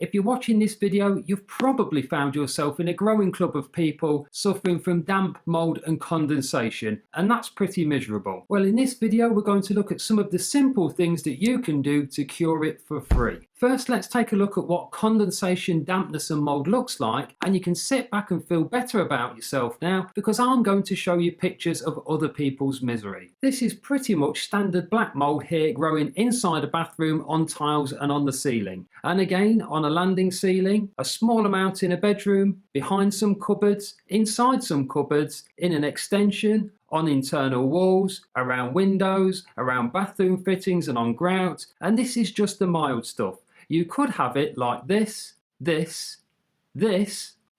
If you're watching this video, you've probably found yourself in a growing club of people suffering from damp, mould and condensation, and that's pretty miserable. Well, in this video we're going to look at some of the simple things that you can do to cure it for free. First, let's take a look at what condensation, dampness and mould looks like, and you can sit back and feel better about yourself now because I'm going to show you pictures of other people's misery. This is pretty much standard black mould here growing inside a bathroom, on tiles and on the ceiling. And again on a landing ceiling, a small amount in a bedroom, behind some cupboards, inside some cupboards, in an extension, on internal walls, around windows, around bathroom fittings and on grout, and this is just the mild stuff. You could have it like this,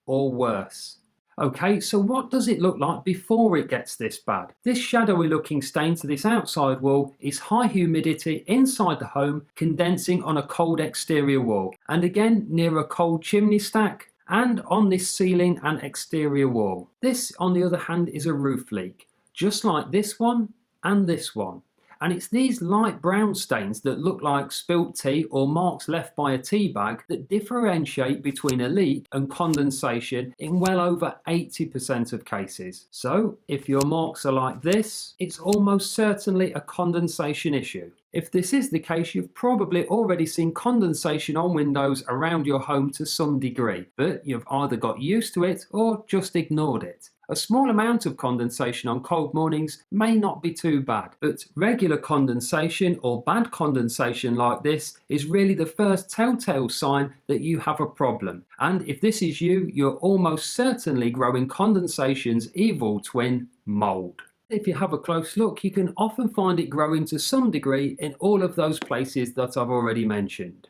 or worse. Okay, so what does it look like before it gets this bad? This shadowy looking stain to this outside wall is high humidity inside the home condensing on a cold exterior wall, and again near a cold chimney stack and on this ceiling and exterior wall. This, on the other hand, is a roof leak, just like this one and this one. And it's these light brown stains that look like spilt tea or marks left by a tea bag that differentiate between a leak and condensation in well over 80% of cases. So if your marks are like this, it's almost certainly a condensation issue. If this is the case, you've probably already seen condensation on windows around your home to some degree, but you've either got used to it or just ignored it. A small amount of condensation on cold mornings may not be too bad, but regular condensation or bad condensation like this is really the first telltale sign that you have a problem. And if this is you, you're almost certainly growing condensation's evil twin, mould. If you have a close look, you can often find it growing to some degree in all of those places that I've already mentioned.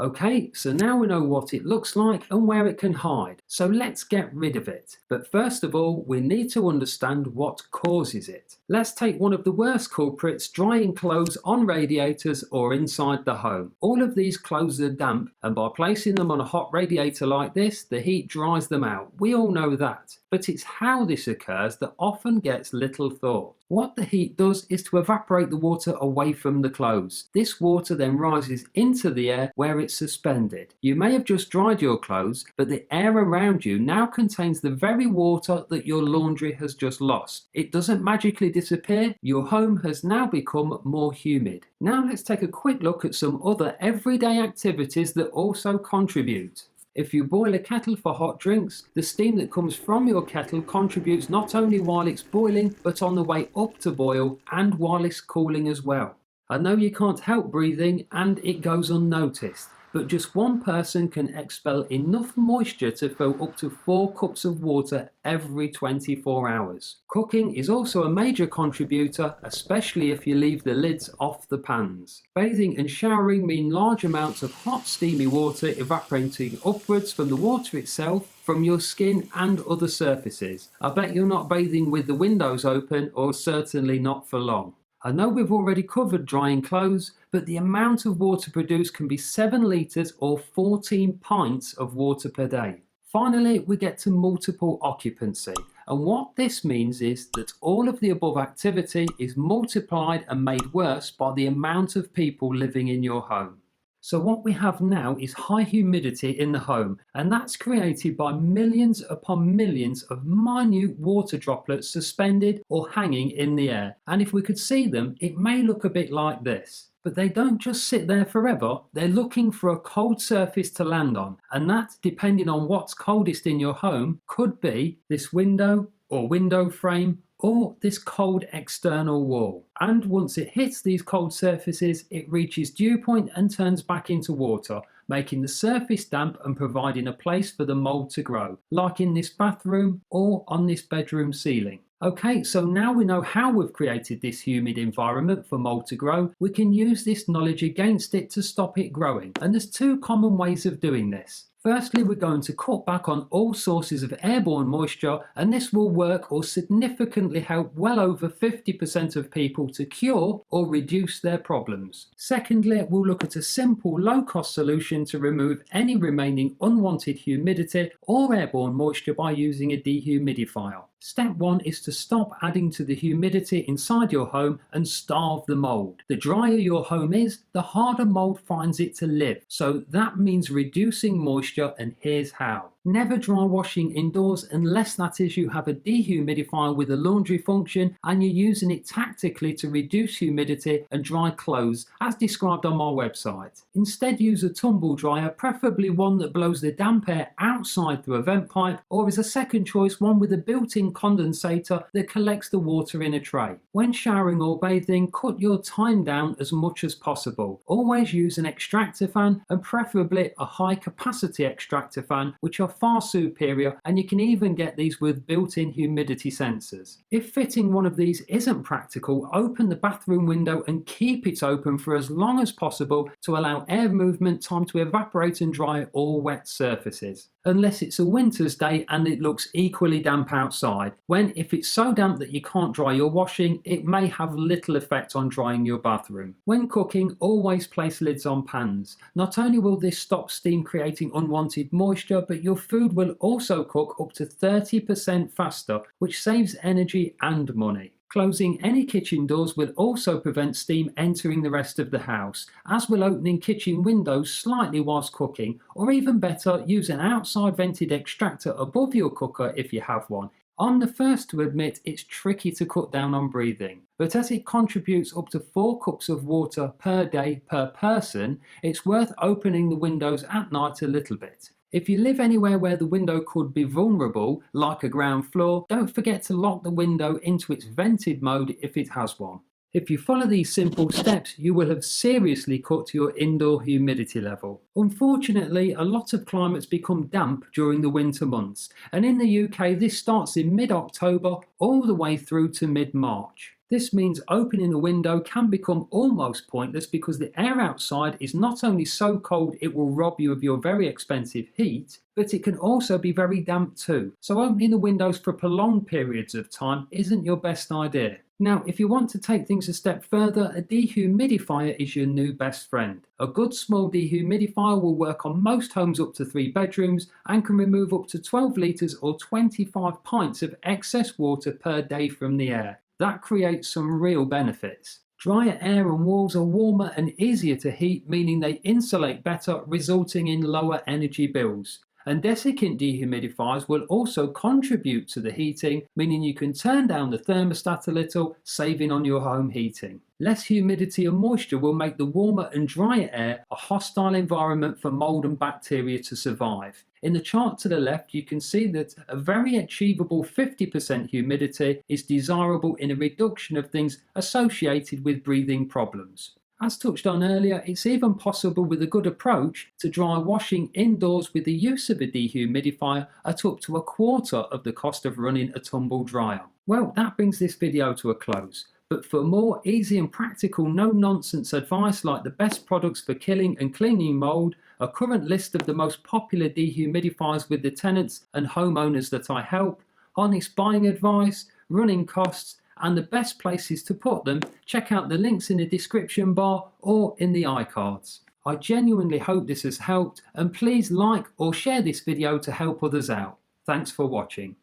Okay, so now we know what it looks like and where it can hide, so let's get rid of it. But first of all, we need to understand what causes it. Let's take one of the worst culprits, drying clothes on radiators or inside the home. All of these clothes are damp, and by placing them on a hot radiator like this, the heat dries them out. We all know that. But it's how this occurs that often gets little thought. What the heat does is to evaporate the water away from the clothes. This water then rises into the air where it's suspended. You may have just dried your clothes, but the air around you now contains the very water that your laundry has just lost. It doesn't magically disappear. Your home has now become more humid. Now let's take a quick look at some other everyday activities that also contribute. If you boil a kettle for hot drinks, the steam that comes from your kettle contributes not only while it's boiling, but on the way up to boil and while it's cooling as well. I know you can't help breathing and it goes unnoticed, but just one person can expel enough moisture to fill up to 4 cups of water every 24 hours. Cooking is also a major contributor, especially if you leave the lids off the pans. Bathing and showering mean large amounts of hot steamy water evaporating upwards from the water itself, from your skin and other surfaces. I bet you're not bathing with the windows open, or certainly not for long. I know we've already covered drying clothes, but the amount of water produced can be 7 litres or 14 pints of water per day. Finally, we get to multiple occupancy, and what this means is that all of the above activity is multiplied and made worse by the amount of people living in your home. So what we have now is high humidity in the home, and that's created by millions upon millions of minute water droplets suspended or hanging in the air. And if we could see them, it may look a bit like this. But they don't just sit there forever, they're looking for a cold surface to land on. And that, depending on what's coldest in your home, could be this window or window frame, or this cold external wall. And once it hits these cold surfaces, it reaches dew point and turns back into water, making the surface damp and providing a place for the mould to grow, like in this bathroom or on this bedroom ceiling. Okay, so now we know how we've created this humid environment for mould to grow, we can use this knowledge against it to stop it growing. And there's 2 common ways of doing this. Firstly, we're going to cut back on all sources of airborne moisture, and this will work or significantly help well over 50% of people to cure or reduce their problems. Secondly, we'll look at a simple low-cost solution to remove any remaining unwanted humidity or airborne moisture by using a dehumidifier. Step 1 is to stop adding to the humidity inside your home and starve the mould. The drier your home is, the harder mould finds it to live. So that means reducing moisture, and here's how. Never dry washing indoors unless that is you have a dehumidifier with a laundry function and you're using it tactically to reduce humidity and dry clothes as described on my website. Instead, use a tumble dryer, preferably one that blows the damp air outside through a vent pipe, or as a second choice, one with a built-in condensator that collects the water in a tray. When showering or bathing, cut your time down as much as possible. Always use an extractor fan, and preferably a high capacity extractor fan, which are far superior, and you can even get these with built-in humidity sensors. If fitting one of these isn't practical, open the bathroom window and keep it open for as long as possible to allow air movement time to evaporate and dry all wet surfaces. Unless it's a winter's day and it looks equally damp outside, when if it's so damp that you can't dry your washing, it may have little effect on drying your bathroom. When cooking, always place lids on pans. Not only will this stop steam creating unwanted moisture, but your food will also cook up to 30% faster, which saves energy and money. Closing any kitchen doors will also prevent steam entering the rest of the house, as will opening kitchen windows slightly whilst cooking, or even better, use an outside vented extractor above your cooker if you have one. I'm the first to admit it's tricky to cut down on breathing, but as it contributes up to 4 cups of water per day per person, it's worth opening the windows at night a little bit. If you live anywhere where the window could be vulnerable, like a ground floor, don't forget to lock the window into its vented mode if it has one. If you follow these simple steps, you will have seriously cut your indoor humidity level. Unfortunately, a lot of climates become damp during the winter months, and in the UK this starts in mid-October all the way through to mid-March. This means opening a window can become almost pointless because the air outside is not only so cold it will rob you of your very expensive heat, but it can also be very damp too. So opening the windows for prolonged periods of time isn't your best idea. Now, if you want to take things a step further, a dehumidifier is your new best friend. A good small dehumidifier will work on most homes up to 3 bedrooms and can remove up to 12 litres or 25 pints of excess water per day from the air. That creates some real benefits. Drier air and walls are warmer and easier to heat, meaning they insulate better, resulting in lower energy bills. And desiccant dehumidifiers will also contribute to the heating, meaning you can turn down the thermostat a little, saving on your home heating. Less humidity and moisture will make the warmer and drier air a hostile environment for mould and bacteria to survive. In the chart to the left, you can see that a very achievable 50% humidity is desirable in a reduction of things associated with breathing problems. As touched on earlier, it's even possible with a good approach to dry washing indoors with the use of a dehumidifier at up to 1/4 of the cost of running a tumble dryer. Well, that brings this video to a close. But for more easy and practical, no-nonsense advice like the best products for killing and cleaning mould, a current list of the most popular dehumidifiers with the tenants and homeowners that I help, honest buying advice, running costs, and the best places to put them, check out the links in the description bar or in the iCards. I genuinely hope this has helped, and please like or share this video to help others out. Thanks for watching.